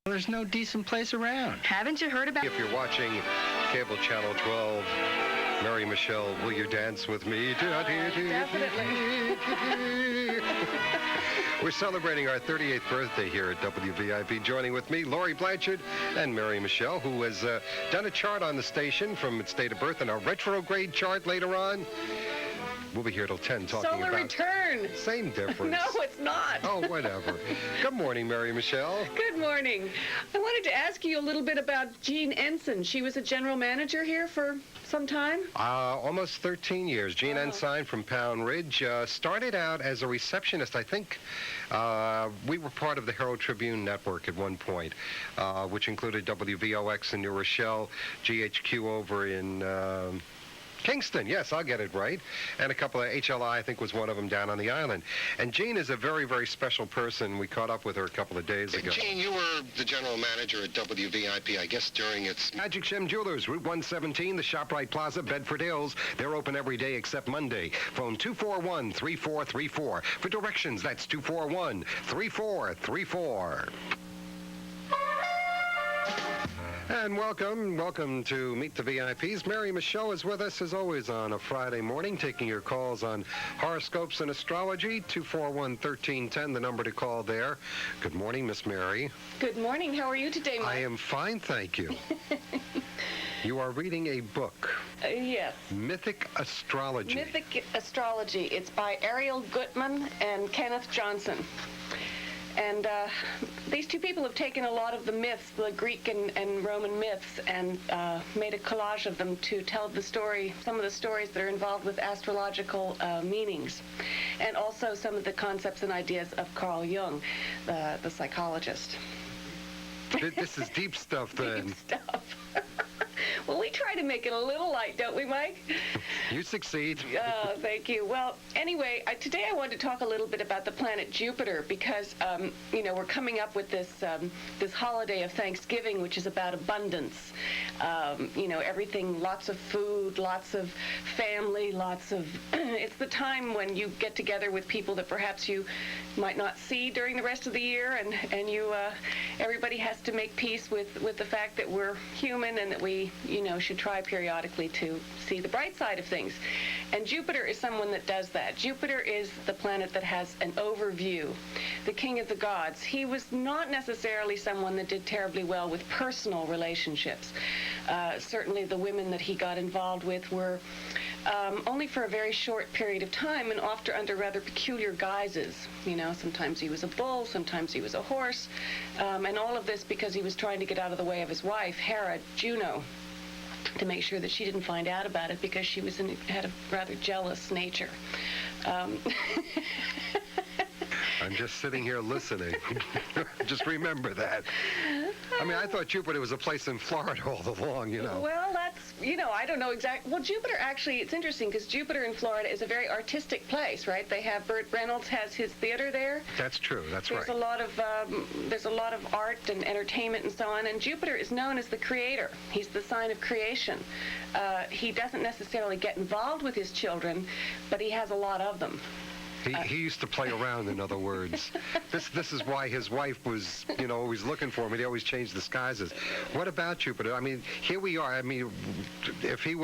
There's no decent place around. Haven't you heard about... If you're watching cable channel 12, Mary Michele, will you dance with me? Definitely. We're celebrating our 38th birthday here at WVIP. Joining with me, Lori Blanchard and Mary Michele, who has done a chart on the station from its date of birth and a retrograde chart later on. We'll be here till 10 talking Solar about... return. Same difference. No, it's not. Oh, whatever. Good morning, Mary Michele. Good morning. I wanted to ask you a little bit about Jean Ensign. She was a general manager here for some time? Almost 13 years. Jean Ensign from Pound Ridge started out as a receptionist. I think we were part of the Herald Tribune network at one point, which included WVOX in New Rochelle, GHQ over in... Kingston, yes, I'll get it right. And a couple of HLI, I think, was one of them down on the island. And Jean is a very, very special person. We caught up with her a couple of days ago. Jean, you were the general manager at WVIP, I guess, during its... Magic Gem Jewelers, Route 117, the ShopRite Plaza, Bedford Hills. They're open every day except Monday. Phone 241-3434. For directions, that's 241-3434. And welcome to Meet the VIPs. Mary Michele is with us, as always, on a Friday morning, taking your calls on horoscopes and astrology. 241-1310, the number to call there. Good morning, Miss Mary. Good morning. How are you today, Mike? I am fine, thank you. You are reading a book. Yes. Mythic Astrology. Mythic Astrology. It's by Ariel Gutman and Kenneth Johnson. And these two people have taken a lot of the myths, the Greek and Roman myths, and made a collage of them to tell the story, some of the stories that are involved with astrological meanings, and also some of the concepts and ideas of Carl Jung, the psychologist. This is deep stuff, then. Deep stuff. Well, we try to make it a little light, don't we, Mike? You succeed. Thank you. Well, anyway, today I wanted to talk a little bit about the planet Jupiter because, we're coming up with this holiday of Thanksgiving, which is about abundance. Everything, lots of food, lots of family, it's the time when you get together with people that perhaps you might not see during the rest of the year, and everybody has to make peace with the fact that we're human and that we should try periodically to see the bright side of things. And Jupiter is someone that does that. Jupiter is the planet that has an overview, the king of the gods. He was not necessarily someone that did terribly well with personal relationships. Certainly the women that he got involved with were only for a very short period of time and often under rather peculiar guises. Sometimes he was a bull, sometimes he was a horse, and all of this because he was trying to get out of the way of his wife, Hera, Juno, to make sure that she didn't find out about it because she had a rather jealous nature. I'm just sitting here listening. Just remember that. I thought Jupiter was a place in Florida all along, Well, that's, I don't know exactly. Well, Jupiter actually, it's interesting because Jupiter in Florida is a very artistic place, right? They have, Burt Reynolds has his theater there. That's true, that's right. There's a lot of art and entertainment and so on, and Jupiter is known as the creator. He's the sign of creation. He doesn't necessarily get involved with his children, but he has a lot of them. He used to play around, in other words. This is why his wife was, always looking for him, and he always changed disguises. What about Jupiter? Here we are. If he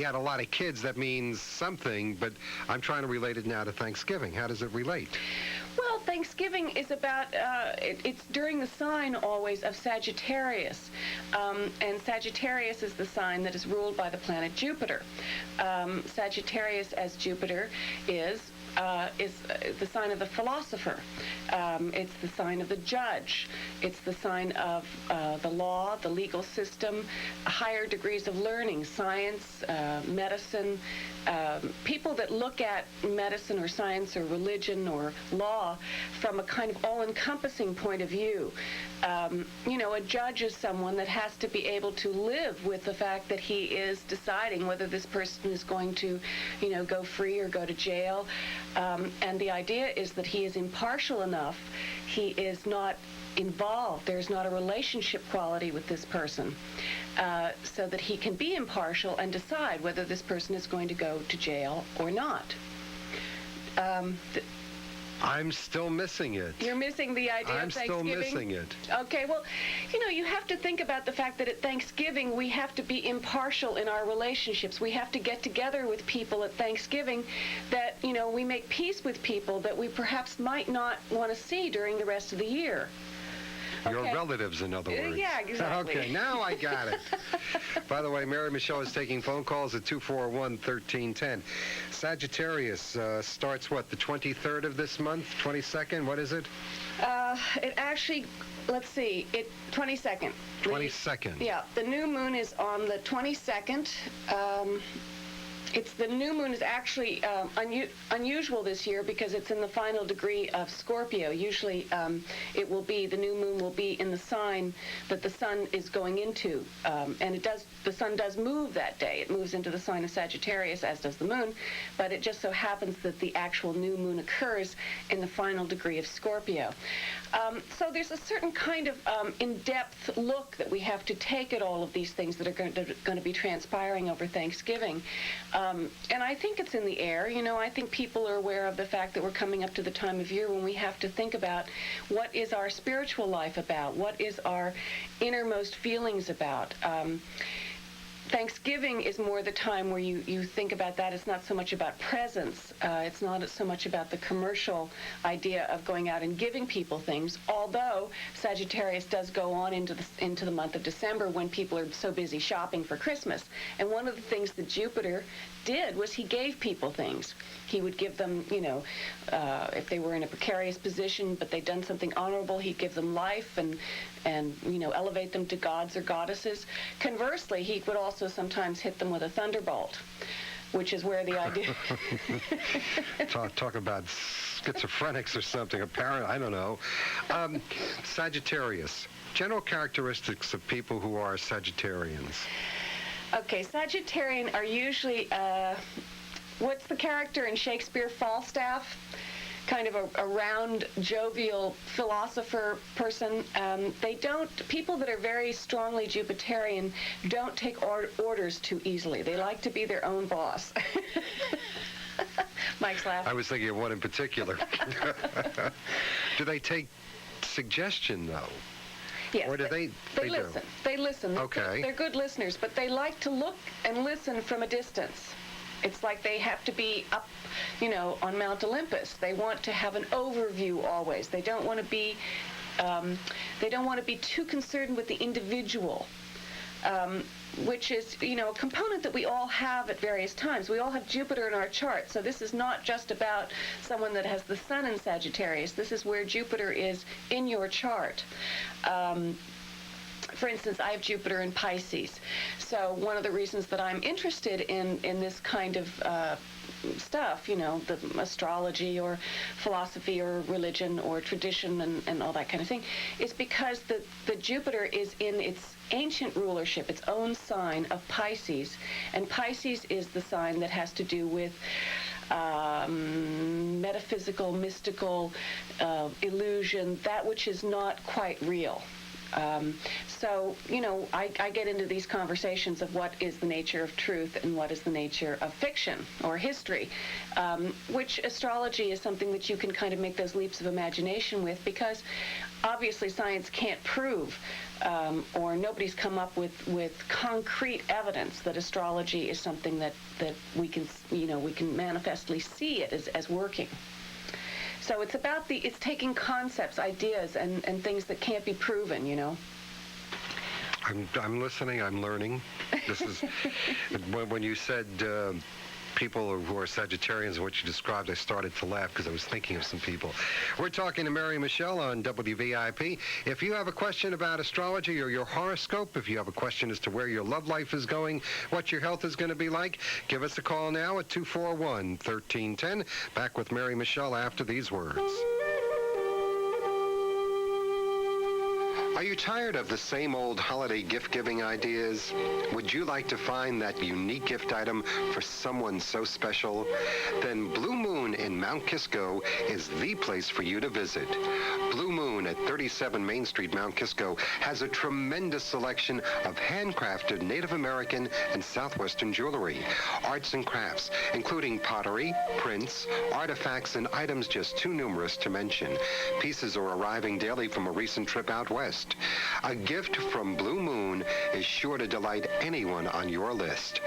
had a lot of kids, that means something, but I'm trying to relate it now to Thanksgiving. How does it relate? Well, Thanksgiving is about, it's during the sign always of Sagittarius. And Sagittarius is the sign that is ruled by the planet Jupiter. Sagittarius, as Jupiter is the sign of the philosopher. It's the sign of the judge. It's the sign of the law, the legal system, higher degrees of learning, science, medicine. People that look at medicine or science or religion or law from a kind of all-encompassing point of view. A judge is someone that has to be able to live with the fact that he is deciding whether this person is going to, go free or go to jail. And the idea is that he is impartial enough. He is not involved. There's not a relationship quality with this person, so that he can be impartial and decide whether this person is going to go to jail or not. I'm still missing it. You're missing the idea I'm of still Thanksgiving? missing it. Okay, well, you have to think about the fact that at Thanksgiving we have to be impartial in our relationships. We have to get together with people at Thanksgiving that, we make peace with people that we perhaps might not want to see during the rest of the year. Your Okay. relatives, in other words. Yeah, exactly. Okay, now I got it. By the way, Mary Michele is taking phone calls at 241-1310. Sagittarius starts, the 23rd of this month? 22nd? What is it? It actually, let's see, 22nd. 22nd. Yeah, the new moon is on the 22nd. The new moon is actually unusual this year because it's in the final degree of Scorpio. Usually the new moon will be in the sign that the sun is going into. And the sun does move that day. It moves into the sign of Sagittarius, as does the moon, but it just so happens that the actual new moon occurs in the final degree of Scorpio. So there's a certain kind of in-depth look that we have to take at all of these things that are going to be transpiring over Thanksgiving. And I think it's in the air. I think people are aware of the fact that we're coming up to the time of year when we have to think about what is our spiritual life about, what is our innermost feelings about. Thanksgiving is more the time where you think about that. It's not so much about presents. It's not so much about the commercial idea of going out and giving people things, although Sagittarius does go on into the month of December when people are so busy shopping for Christmas. And one of the things that Jupiter did was he gave people things. He would give them, if they were in a precarious position but they'd done something honorable, he'd give them life and elevate them to gods or goddesses. Conversely, he would also sometimes hit them with a thunderbolt, which is where the idea... Talk about schizophrenics or something, apparently, I don't know. Sagittarius, general characteristics of people who are Sagittarians. Okay, Sagittarian are usually, what's the character in Shakespeare, Falstaff? Kind of a round, jovial philosopher person. People that are very strongly Jupiterian don't take orders too easily. They like to be their own boss. Mike's laughing. I was thinking of one in particular. Do they take suggestion, though? Yes, or do they listen. do? They listen. Okay. They're good listeners, but they like to look and listen from a distance. It's like they have to be up, on Mount Olympus. They want to have an overview always. They don't want to be too concerned with the individual, which is, a component that we all have at various times. We all have Jupiter in our chart, so this is not just about someone that has the sun in Sagittarius. This is where Jupiter is in your chart. For instance, I have Jupiter in Pisces. So one of the reasons that I'm interested in this kind of stuff, the astrology or philosophy or religion or tradition and all that kind of thing, is because the Jupiter is in its ancient rulership, its own sign of Pisces. And Pisces is the sign that has to do with metaphysical, mystical, illusion, that which is not quite real. I get into these conversations of what is the nature of truth and what is the nature of fiction or history, which astrology is something that you can kind of make those leaps of imagination with, because obviously science can't prove or nobody's come up with concrete evidence that astrology is something that we can manifestly see it as working. So it's about it's taking concepts, ideas, and things that can't be proven, I'm listening, I'm learning. This is, when you said people who are Sagittarians and what you described, I started to laugh because I was thinking of some people. We're talking to Mary Michele on WVIP. If you have a question about astrology or your horoscope, if you have a question as to where your love life is going, what your health is going to be like, give us a call now at 241-1310. Back with Mary Michele after these words. Are you tired of the same old holiday gift-giving ideas? Would you like to find that unique gift item for someone so special? Then Blue Moon in Mount Kisco is the place for you to visit. Blue Moon at 37 Main Street, Mount Kisco, has a tremendous selection of handcrafted Native American and Southwestern jewelry, arts and crafts, including pottery, prints, artifacts, and items just too numerous to mention. Pieces are arriving daily from a recent trip out west. A gift from Blue Moon is sure to delight anyone on your list.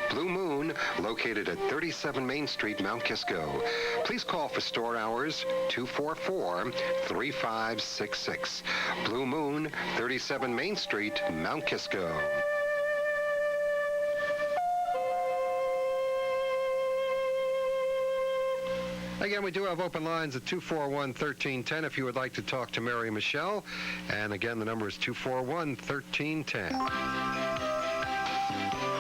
Blue Moon, located at 37 Main Street, Mount Kisco. Please call for store hours 244-3566. Blue Moon, 37 Main Street, Mount Kisco. Again, we do have open lines at 241-1310 if you would like to talk to Mary Michele. And again, the number is 241-1310.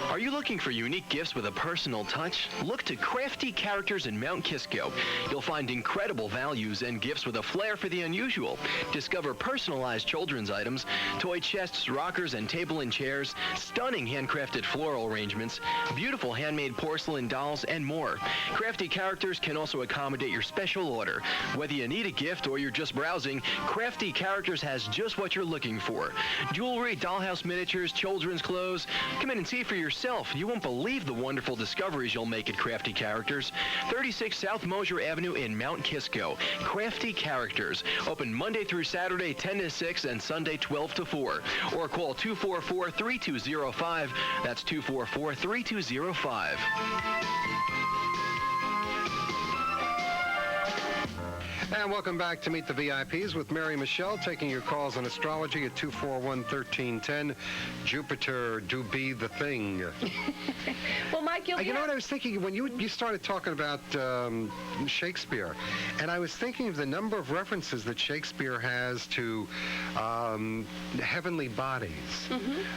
Are you looking for unique gifts with a personal touch? Look to Crafty Characters in Mount Kisco. You'll find incredible values and gifts with a flair for the unusual. Discover personalized children's items, toy chests, rockers, and table and chairs, stunning handcrafted floral arrangements, beautiful handmade porcelain dolls, and more. Crafty Characters can also accommodate your special order. Whether you need a gift or you're just browsing, Crafty Characters has just what you're looking for. Jewelry, dollhouse miniatures, children's clothes. Come in and see for yourself. You won't believe the wonderful discoveries you'll make at Crafty Characters. 36 South Mosier Avenue in Mount Kisco. Crafty Characters. Open Monday through Saturday 10 to 6 and Sunday 12 to 4. Or call 244-3205. That's 244-3205. And welcome back to Meet the VIPs with Mary Michele, taking your calls on astrology at 241-1310. Jupiter do be the thing. Well, Mike, You know what I was thinking when you started talking about Shakespeare, and I was thinking of the number of references that Shakespeare has to heavenly bodies,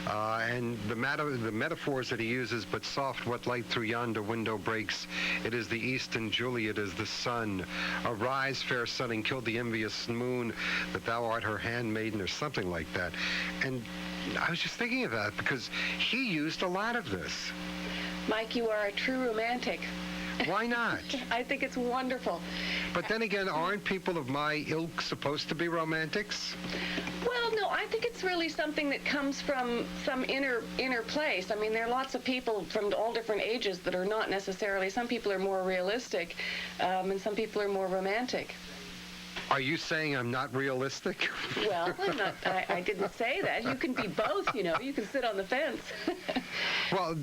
and the metaphors that he uses. But soft, what light through yonder window breaks? It is the east, and Juliet is the sun. Arise, fair sun, and kill the envious moon, that thou art her handmaiden, or something like that. And I was just thinking of that because he used a lot of this. Mike, you are a true romantic. Why not? I think it's wonderful. But then again, aren't people of my ilk supposed to be romantics? Well, no, I think it's really something that comes from some inner place. I mean, there are lots of people from all different ages that are not necessarily. Some people are more realistic, and some people are more romantic. Are you saying I'm not realistic? Well, I'm not. I didn't say that. You can be both. You know, you can sit on the fence. Well,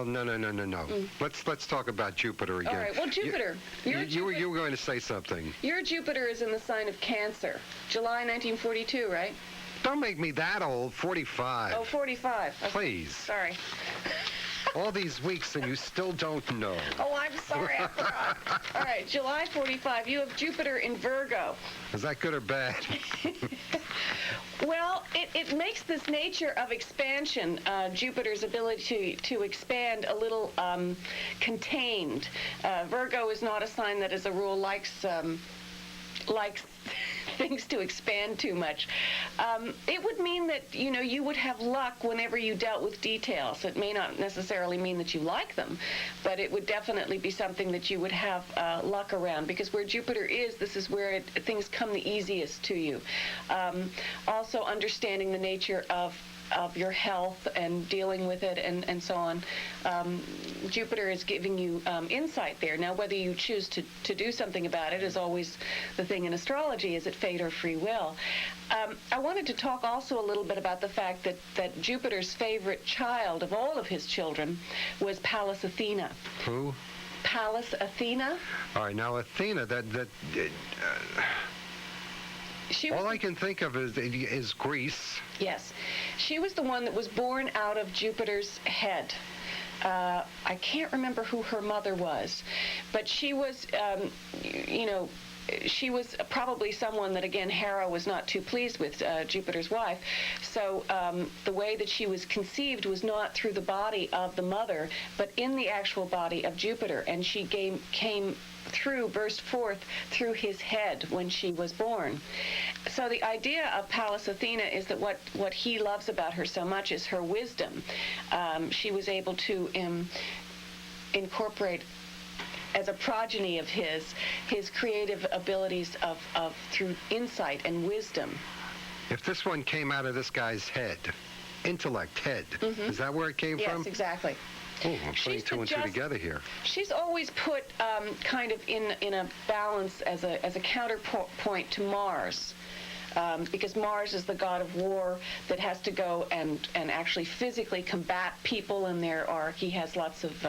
no. Let's talk about Jupiter again. All right. Well, Jupiter. You were going to say something. Your Jupiter is in the sign of Cancer. July 1942, right? Don't make me that old. 45. Oh, 45. Okay. Please. Sorry. All these weeks and you still don't know. Oh, I'm sorry. I forgot. All right. July 45. You have Jupiter in Virgo. Is that good or bad? Well, it makes this nature of expansion, Jupiter's ability to expand, a little contained. Virgo is not a sign that, as a rule, likes things to expand too much. It would mean that, you would have luck whenever you dealt with details. It may not necessarily mean that you like them, but it would definitely be something that you would have luck around, because where Jupiter is, this is where things come the easiest to you. Also understanding the nature of your health and dealing with it and so on. Jupiter is giving you insight there. Now, whether you choose to do something about it is always the thing in astrology. Is it fate or free will? I wanted to talk also a little bit about the fact that Jupiter's favorite child of all of his children was Pallas Athena. Who? Pallas Athena. All right, now Athena, all I can think of is Greece. Yes. She was the one that was born out of Jupiter's head. I can't remember who her mother was, but she was, she was probably someone that, again, Hera was not too pleased with, Jupiter's wife. So the way that she was conceived was not through the body of the mother, but in the actual body of Jupiter. And she burst forth through his head when she was born. So the idea of Pallas Athena is that what he loves about her so much is her wisdom. She was able to incorporate as a progeny of his creative abilities of through insight and wisdom. If this one came out of this guy's head, intellect, head, is that where it came from? Yes, exactly. Oh, I'm putting two and two together here. She's always put kind of in a balance as a counterpoint to Mars. Because Mars is the god of war that has to go and actually physically combat people, and he has lots of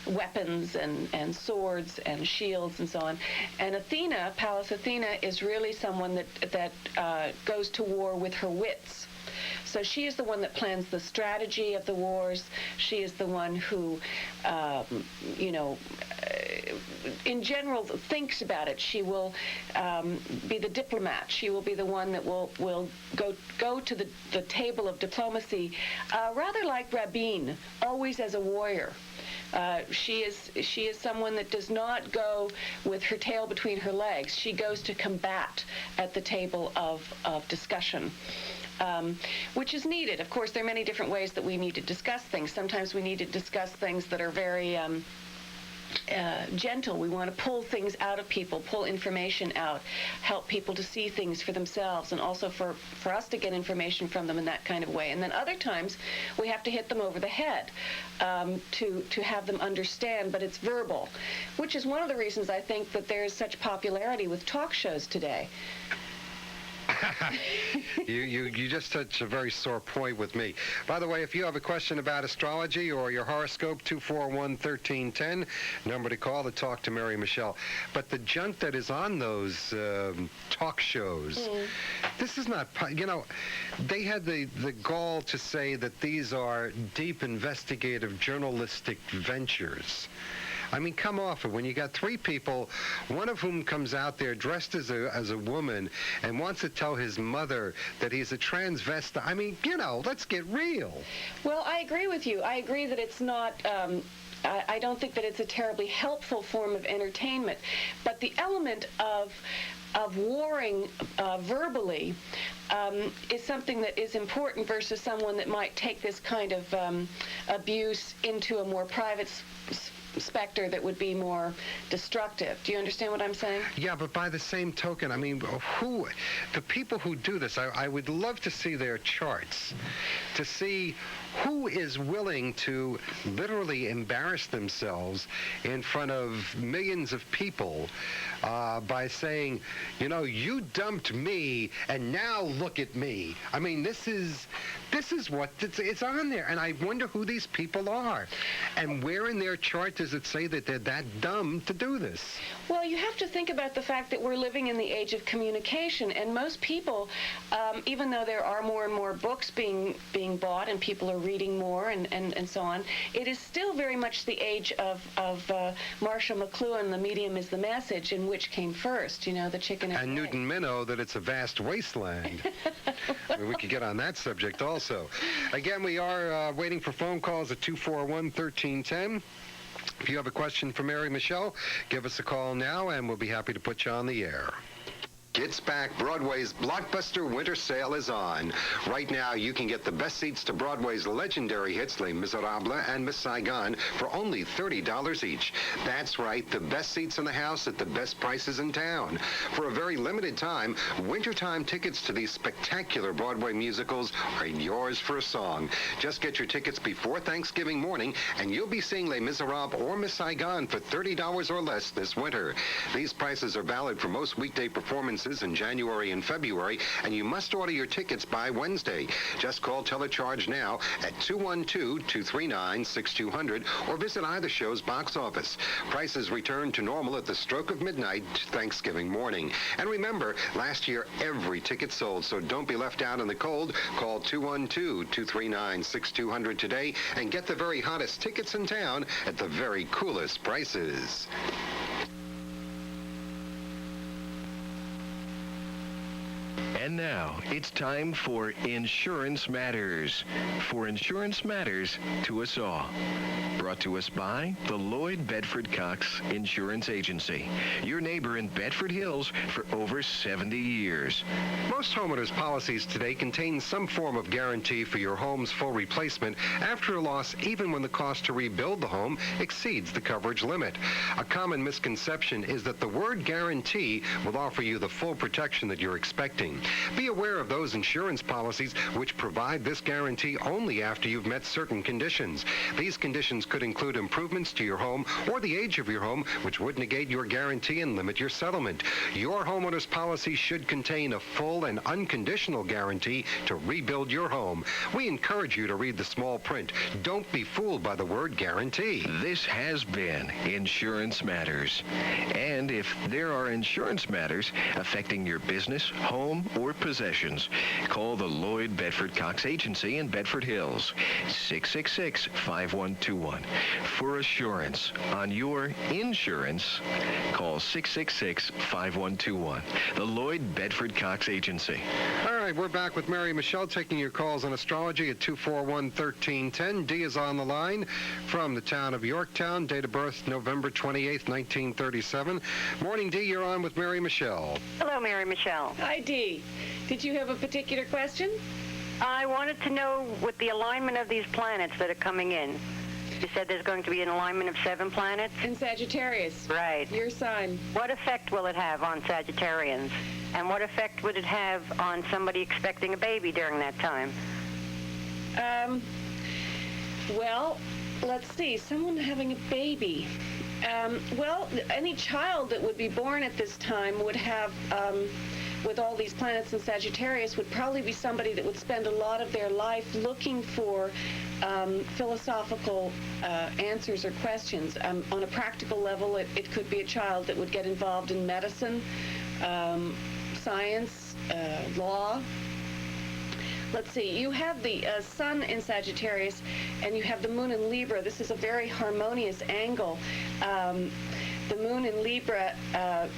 weapons and swords and shields and so on. And Athena, Pallas Athena, is really someone that goes to war with her wits. So she is the one that plans the strategy of the wars. She is the one who, in general, thinks about it. She will be the diplomat. She will be the one that will go to the table of diplomacy, rather like Rabin, always as a warrior. She is someone that does not go with her tail between her legs. She goes to combat at the table of discussion. Which is needed. Of course, there are many different ways that we need to discuss things. Sometimes we need to discuss things that are very gentle. We want to pull things out of people, pull information out, help people to see things for themselves, and also for us to get information from them in that kind of way. And then other times, we have to hit them over the head to have them understand, but it's verbal, which is one of the reasons I think that there's such popularity with talk shows today. You just touched a very sore point with me. By the way, if you have a question about astrology or your horoscope, 241-1310, number to call to talk to Mary Michele. But the junk that is on those talk shows, this is not, they had the gall to say that these are deep investigative journalistic ventures. I mean, come off it. When you got three people, one of whom comes out there dressed as a woman and wants to tell his mother that he's a transvestite. I mean, let's get real. Well, I agree with you. I agree that it's not... I don't think that it's a terribly helpful form of entertainment. But the element of warring verbally is something that is important versus someone that might take this kind of abuse into a more private specter that would be more destructive. Do you understand what I'm saying? Yeah, but by the same token, I mean, the people who do this, I would love to see their charts, to see who is willing to literally embarrass themselves in front of millions of people by saying, you dumped me and now look at me. I mean, this is what it's on there, and I wonder who these people are, and where in their chart does it say that they're that dumb to do this? Well, you have to think about the fact that we're living in the age of communication, and most people, even though there are more and more books being bought and people are reading more and so on, it is still very much the age of Marshall McLuhan, The Medium is the Message, and which came first, the chicken and egg. Newton Minow, that it's a vast wasteland. I mean, we could get on that subject also. Again, we are waiting for phone calls at 241-1310. If you have a question for Mary Michele, give us a call now, and we'll be happy to put you on the air. It's back. Broadway's blockbuster winter sale is on. Right now, you can get the best seats to Broadway's legendary hits Les Miserables and Miss Saigon for only $30 each. That's right, the best seats in the house at the best prices in town. For a very limited time, wintertime tickets to these spectacular Broadway musicals are yours for a song. Just get your tickets before Thanksgiving morning, and you'll be seeing Les Miserables or Miss Saigon for $30 or less this winter. These prices are valid for most weekday performances in January and February, and you must order your tickets by Wednesday. Just call Telecharge now at 212-239-6200 or visit either show's box office. Prices return to normal at the stroke of midnight Thanksgiving morning. And remember, last year every ticket sold, so don't be left out in the cold. Call 212-239-6200 today and get the very hottest tickets in town at the very coolest prices. And now, it's time for Insurance Matters. For Insurance Matters to us all. Brought to us by the Lloyd Bedford Cox Insurance Agency. Your neighbor in Bedford Hills for over 70 years. Most homeowners' policies today contain some form of guarantee for your home's full replacement after a loss, even when the cost to rebuild the home exceeds the coverage limit. A common misconception is that the word guarantee will offer you the full protection that you're expecting. Be aware of those insurance policies which provide this guarantee only after you've met certain conditions. These conditions could include improvements to your home or the age of your home, which would negate your guarantee and limit your settlement. Your homeowner's policy should contain a full and unconditional guarantee to rebuild your home. We encourage you to read the small print. Don't be fooled by the word guarantee. This has been Insurance Matters. And if there are insurance matters affecting your business, home, or possessions, call the Lloyd Bedford Cox Agency in Bedford Hills, 666-5121. For assurance on your insurance, call 666-5121. The Lloyd Bedford Cox Agency. All right, we're back with Mary Michele taking your calls on astrology at 241-1310. Dee is on the line from the town of Yorktown. Date of birth, November 28th, 1937. Morning, Dee. You're on with Mary Michele. Hello, Mary Michele. Hi, Dee. Did you have a particular question? I wanted to know with the alignment of these planets that are coming in. You said there's going to be an alignment of 7 planets? In Sagittarius. Right. Your sign. What effect will it have on Sagittarians? And what effect would it have on somebody expecting a baby during that time? Well, let's see. Someone having a baby. Well, any child that would be born at this time would have, with all these planets in Sagittarius, would probably be somebody that would spend a lot of their life looking for philosophical answers or questions. On a practical level, it could be a child that would get involved in medicine, science, law. Let's see, you have the sun in Sagittarius and you have the moon in Libra. This is a very harmonious angle. The moon in Libra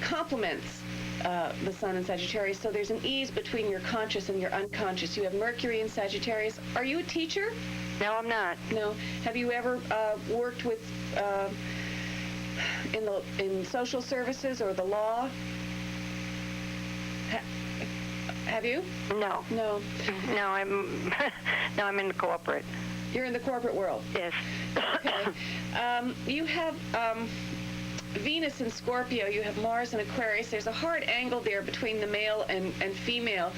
complements the sun in Sagittarius, so there's an ease between your conscious and your unconscious. You have Mercury in Sagittarius. Are you a teacher? No, I'm not. No. Have you ever worked with in social services or the law? Have you? No. No. No, I'm in the corporate. You're in the corporate world? Yes. Okay. You have Venus in Scorpio. You have Mars in Aquarius. There's a hard angle there between the male and female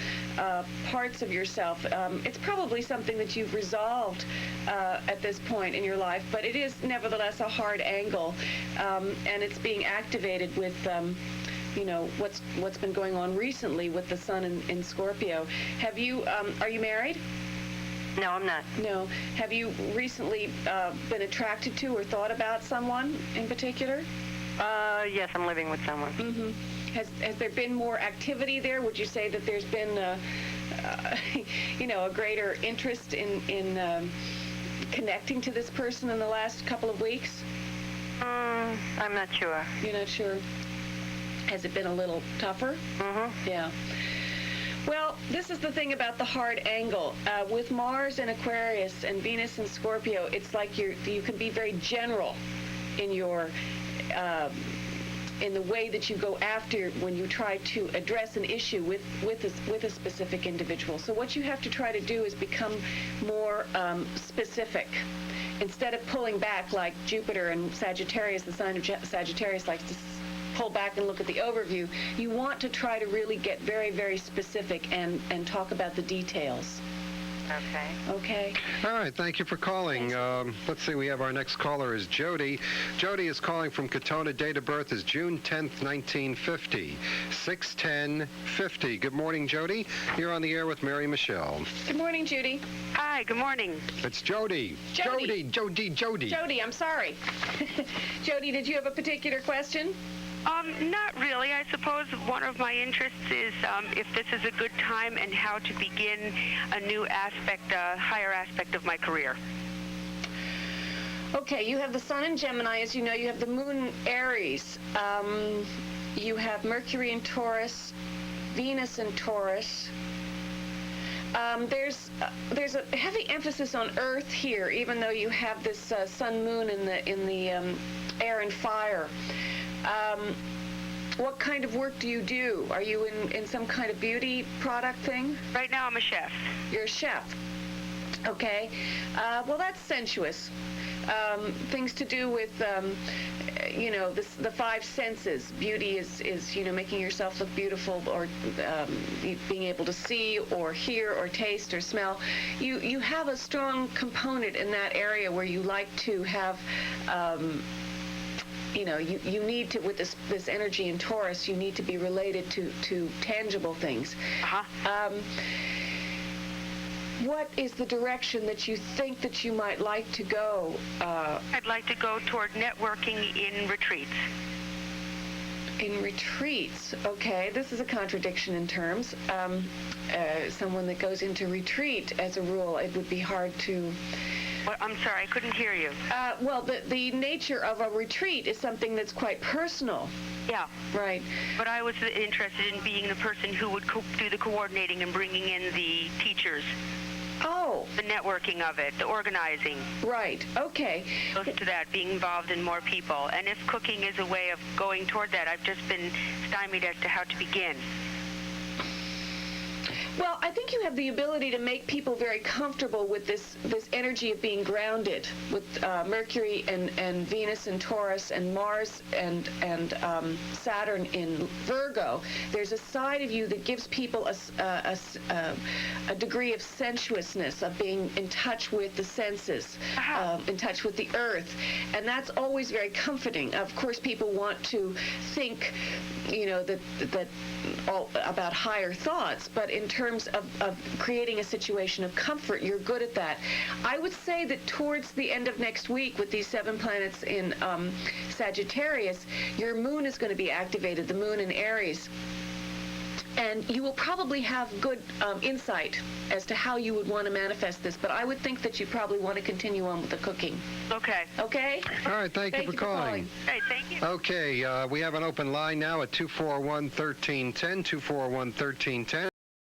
parts of yourself. It's probably something that you've resolved at this point in your life, but it is nevertheless a hard angle, and it's being activated with you know, what's been going on recently with the sun in Scorpio. Have you, are you married? No, I'm not. No. Have you recently been attracted to or thought about someone in particular? Yes, I'm living with someone. Mm-hmm. Has there been more activity there? Would you say that there's been, you know, a greater interest in connecting to this person in the last couple of weeks? I'm not sure. You're not sure? Has it been a little tougher? Mm-hmm. Yeah. Well, this is the thing about the hard angle. With Mars in Aquarius and Venus in Scorpio, it's like you can be very general in your in the way that you go after when you try to address an issue with a specific individual. So what you have to try to do is become more specific. Instead of pulling back like Jupiter and Sagittarius, the sign of Sagittarius likes to pull back and look at the overview, you want to try to really get very, very specific and talk about the details. Okay. Okay. All right, thank you for calling. Let's see, we have our next caller is Jody. Jody is calling from Katona. Date of birth is June 10th, 1950. 6/10/50. Good morning, Jody. You're on the air with Mary Michele. Good morning, Judy. Hi, good morning. It's Jody. Jody. Jody. Jody, I'm sorry. Jody, did you have a particular question? Not really. I suppose one of my interests is if this is a good time and how to begin a new aspect, a higher aspect of my career. Okay, you have the sun in Gemini. As you know, you have the moon in Aries. You have Mercury in Taurus, Venus in Taurus. There's a heavy emphasis on Earth here, even though you have this Sun Moon in the air and fire. What kind of work do you do? Are you in some kind of beauty product thing? Right now I'm a chef. You're a chef. Okay. Well, that's sensuous. Things to do with, the five senses. Beauty is making yourself look beautiful, or being able to see or hear or taste or smell. You have a strong component in that area where you like to have, you need to, with this energy in Taurus, you need to be related to tangible things. Uh-huh. What is the direction that you think that you might like to go? I'd like to go toward networking in retreats. In retreats, okay. This is a contradiction in terms. Someone that goes into retreat, as a rule, it would be hard to... Well, I'm sorry, I couldn't hear you. Well, the nature of a retreat is something that's quite personal. Yeah. Right. But I was interested in being the person who would do the coordinating and bringing in the teachers. Oh. The networking of it, the organizing. Right. Okay. Close to that, being involved in more people. And if cooking is a way of going toward that, I've just been stymied as to how to begin. Well, I think you have the ability to make people very comfortable with this energy of being grounded, with Mercury and Venus in Taurus and Mars and Saturn in Virgo. There's a side of you that gives people a degree of sensuousness, of being in touch with the senses, in touch with the earth, and that's always very comforting. Of course, people want to think, that all about higher thoughts, but in terms of creating a situation of comfort, you're good at that. I would say that towards the end of next week, with these 7 planets in Sagittarius, your moon is going to be activated, the moon in Aries. And you will probably have good insight as to how you would want to manifest this, but I would think that you probably want to continue on with the cooking. Okay. Okay? All right, thank you for calling. Hey, thank you. Okay, we have an open line now at 241-1310, 241-1310.